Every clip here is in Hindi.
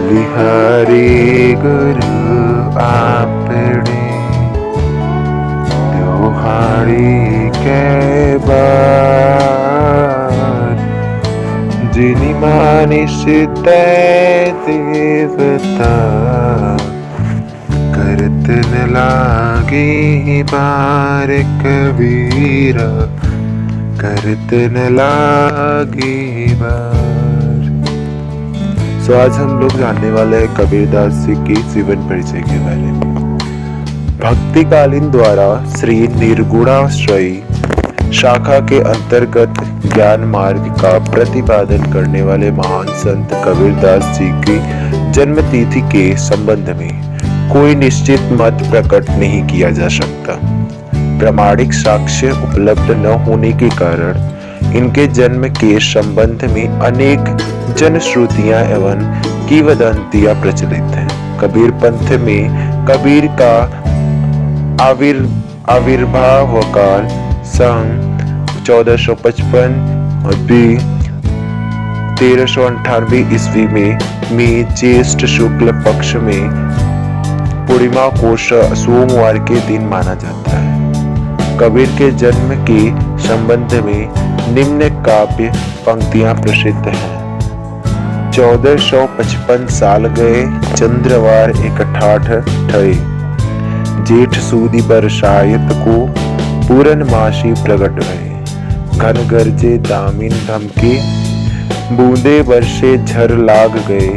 बलिहारी गुरु आपने त्योहारी के बाद जिनी मानिस तय देवता करतन लागी बार कबीरा करतन लागी बार। आज हम लोग जानने वाले हैं कबीरदास जी की जीवन परिचय के बारे में। भक्तिकालीन द्वारा श्री निर्गुणाश्रयी शाखा के अंतर्गत ज्ञान मार्ग का प्रतिपादन करने वाले महान संत कबीरदास जी की जन्म तिथि के संबंध में कोई निश्चित मत प्रकट नहीं किया जा सकता। प्रामाणिक साक्ष्य उपलब्ध न होने के कारण इनके जन्म के संबंध में अनेक जनश्रुतियां एवं किंवदंतियां प्रचलित हैं। कबीर पंथ में कबीर का आविर्भाव काल सन 1455 और 1398 ईस्वी में ज्येष्ठ शुक्ल पक्ष में पूर्णिमा को सोमवार के दिन माना जाता है। कबीर के जन्म के संबंध में निम्न काव्य पंक्तियां प्रसिद्ध हैं। 1455 साल गए चंद्रवार 61 ठए, जेठ सूदी बरसायत को पूरनमासी प्रगट भये। घन गरजे दामिन धमके, बूंदे बरसे झर लाग गए।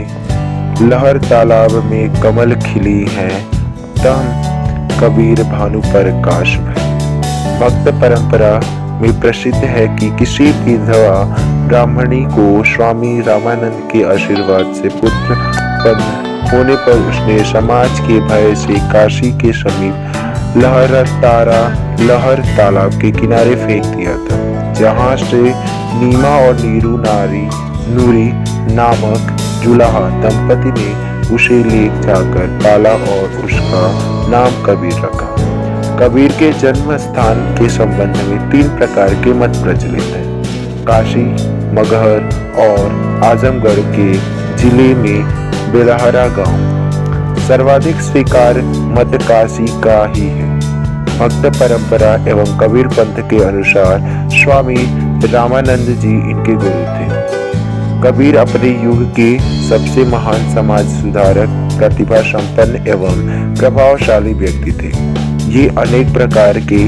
लहर तालाब में कमल खिली है, तम कबीर भानु प्रकाश भय। भक्त परंपरा में प्रसिद्ध है कि किसी विधवा ब्राह्मणी को स्वामी रामानंद के आशीर्वाद से पुत्र उत्पन्न होने पर उसने समाज के भय से काशी के समीप लहर तालाब के किनारे फेंक दिया था, जहां से नीमा और नूरी नामक जुलाहा दंपति ने उसे ले जाकर पाला और उसका नाम कबीर रखा। कबीर के जन्म स्थान के संबंध में 3 प्रकार के मत प्रचलित हैं। काशी, मगहर और आजमगढ़ के जिले में बेलहरा गांव। सर्वाधिक स्वीकार मत काशी का ही है। भक्त परंपरा एवं कबीर पंथ के अनुसार स्वामी रामानंद जी इनके गुरु थे। कबीर अपने युग के सबसे महान समाज सुधारक, प्रतिभा संपन्न एवं प्रभावशाली व्यक्ति थे। ये अनेक प्रकार के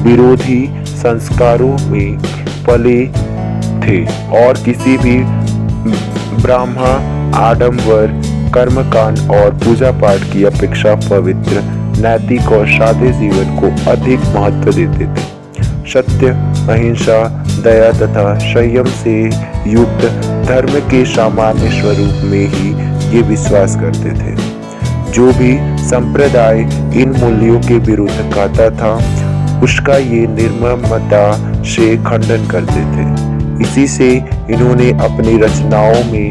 विरोधी संस्कारों में पले थे और किसी भी ब्राह्मण आडंबर, कर्मकांड और पूजा पाठ की अपेक्षा पवित्र, नैतिक और सादे जीवन को अधिक महत्व देते थे। सत्य, अहिंसा, दया तथा संयम से युक्त धर्म के सामान्य स्वरूप में ही ये विश्वास करते थे। जो भी संप्रदाय इन मूल्यों के विरुद्ध कहता था, उसका ये निर्ममता से खंडन करते थे। इसी से इन्होंने अपनी रचनाओं में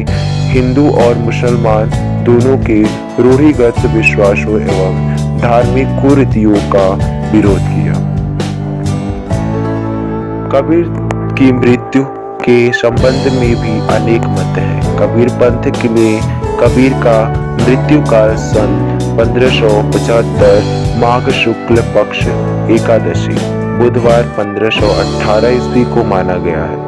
हिंदू और मुसलमान दोनों के रूढ़िगत विश्वासों एवं धार्मिक कुरीतियों का विरोध किया। कबीर की मृत्यु के संबंध में भी अनेक मत हैं। कबीर पंथ में कबीर का मृत्यु काल सन 1575 माघ शुक्ल पक्ष एकादशी बुधवार 1518 ईस्वी को माना गया है,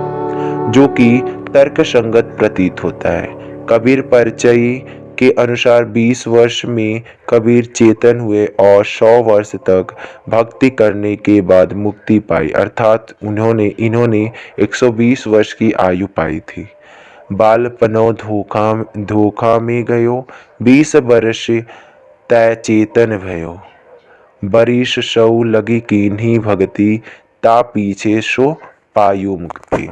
जो कि तर्कसंगत प्रतीत होता है। कबीर परिचयी के अनुसार 20 वर्ष में कबीर चेतन हुए और 100 वर्ष तक भक्ति करने के बाद मुक्ति पाई, अर्थात इन्होंने 120 वर्ष की आयु पाई थी। बालपनो धोखा में गयो, 20 वर्ष तय चेतन भयो। बरिस सौ लगी कीन्ही भगति, ता पीछे सो पायु मुक्ति।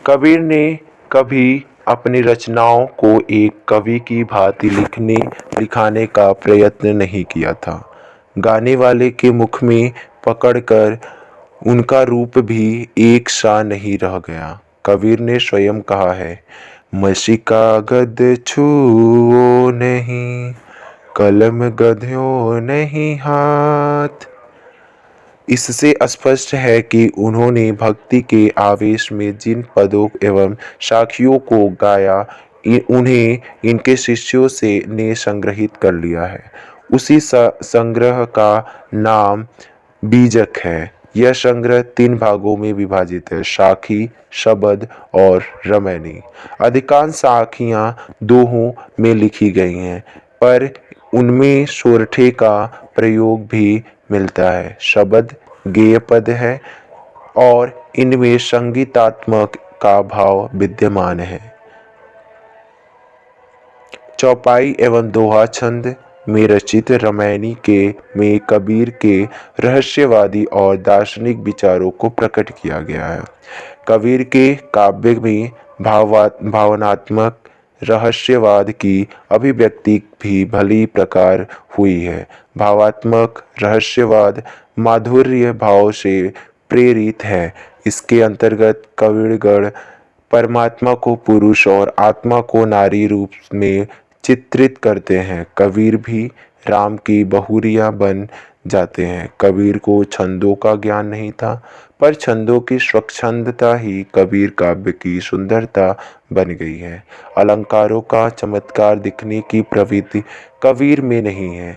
कबीर ने कभी अपनी रचनाओं को एक कवि की भांति लिखाने का प्रयत्न नहीं किया था। गाने वाले के मुख में पकड़कर उनका रूप भी एक सा नहीं रह गया। कबीर ने स्वयं कहा है, मसीका गद छुओ नहीं, कलम गध्यो नहीं हाथ। इससे स्पष्ट है कि उन्होंने भक्ति के आवेश में जिन पदों एवं साखियों को गाया, उन्हें इनके शिष्यों से ने संग्रहित कर लिया है। उसी संग्रह का नाम बीजक है। यह संग्रह 3 भागों में विभाजित है: साखी, शबद और रमैनी। अधिकांश साखियां दोहों में लिखी गई हैं, पर उनमें सोरठे का प्रयोग भी मिलता है। शबद गेय पद है और इनमें संगीतात्मक का भाव विद्यमान है। चौपाई एवं दोहा छंद में रचित रमैनी में कबीर के रहस्यवादी और दार्शनिक विचारों को प्रकट किया गया है। कबीर के काव्य में भावनात्मक रहस्यवाद की अभिव्यक्ति भी भली प्रकार हुई है। भावात्मक रहस्यवाद माधुर्य भाव से प्रेरित है। इसके अंतर्गत कबीरगढ़ परमात्मा को पुरुष और आत्मा को नारी रूप में चित्रित करते हैं। कबीर भी राम की बहुरिया बन जाते हैं। कबीर को छंदों का ज्ञान नहीं था, पर छंदों की स्वच्छंदता ही कबीर काव्य की सुंदरता बन गई है। अलंकारों का चमत्कार दिखने की प्रवृत्ति कबीर में नहीं है,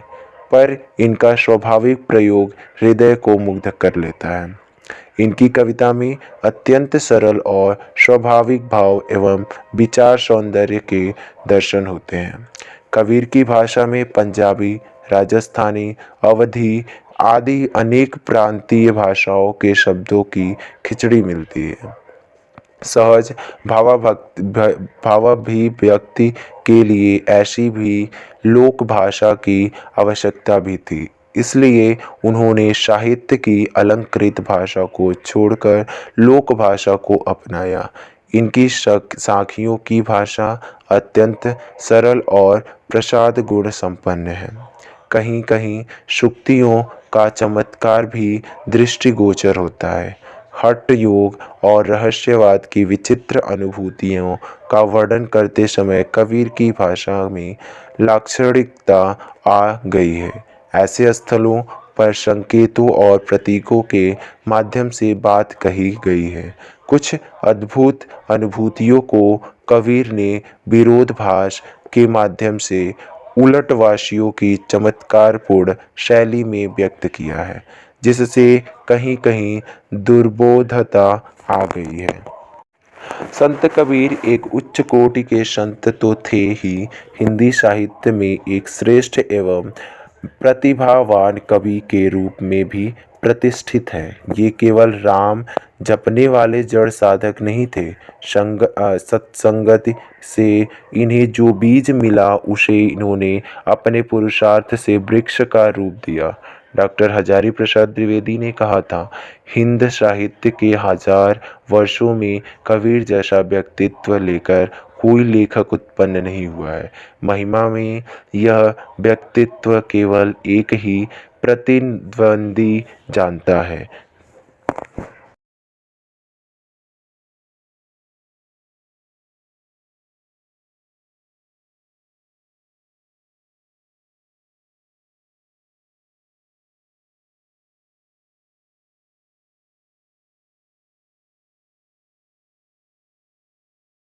पर इनका स्वाभाविक प्रयोग हृदय को मुग्ध कर लेता है। इनकी कविता में अत्यंत सरल और स्वाभाविक भाव एवं विचार सौंदर्य के दर्शन होते हैं। कबीर की भाषा में पंजाबी, राजस्थानी, अवधी आदि अनेक प्रांतीय भाषाओं के शब्दों की खिचड़ी मिलती है। सहज भावाभिव्यक्ति के लिए ऐसी भी लोक भाषा की आवश्यकता भी थी। इसलिए उन्होंने साहित्य की अलंकृत भाषा को छोड़कर लोक भाषा को अपनाया। इनकी साखियों की भाषा अत्यंत सरल और प्रसाद गुण संपन्न है। कहीं कहीं सूक्तियों का चमत्कार भी दृष्टिगोचर होता है। हठ योग और रहस्यवाद की विचित्र अनुभूतियों का वर्णन करते समय कबीर की भाषा में लाक्षणिकता आ गई है। ऐसे स्थलों पर संकेतों और प्रतीकों के माध्यम से बात कही गई है। कुछ अद्भुत अनुभूतियों को कबीर ने विरोधाभास के माध्यम से उलटवासियों की चमत्कारपूर्ण शैली में व्यक्त किया है, जिससे कहीं कहीं दुर्बोधता आ गई है। संत कबीर एक उच्च कोटि के संत तो थे ही, हिंदी साहित्य में एक श्रेष्ठ एवं प्रतिभावान कवि के रूप में भी प्रतिष्ठित है। ये केवल राम जपने वाले जड़ साधक नहीं थे। सत्संगति से इन्हें जो बीज मिला उसे इन्होंने अपने पुरुषार्थ से वृक्ष का रूप दिया। डॉक्टर हजारी प्रसाद द्विवेदी ने कहा था, हिंद साहित्य के 1000 वर्षों में कबीर जैसा व्यक्तित्व लेकर कोई लेखक उत्पन्न नहीं हुआ है। महिमा में यह व्यक्तित्व केवल एक ही प्रतिद्वंदी जानता है,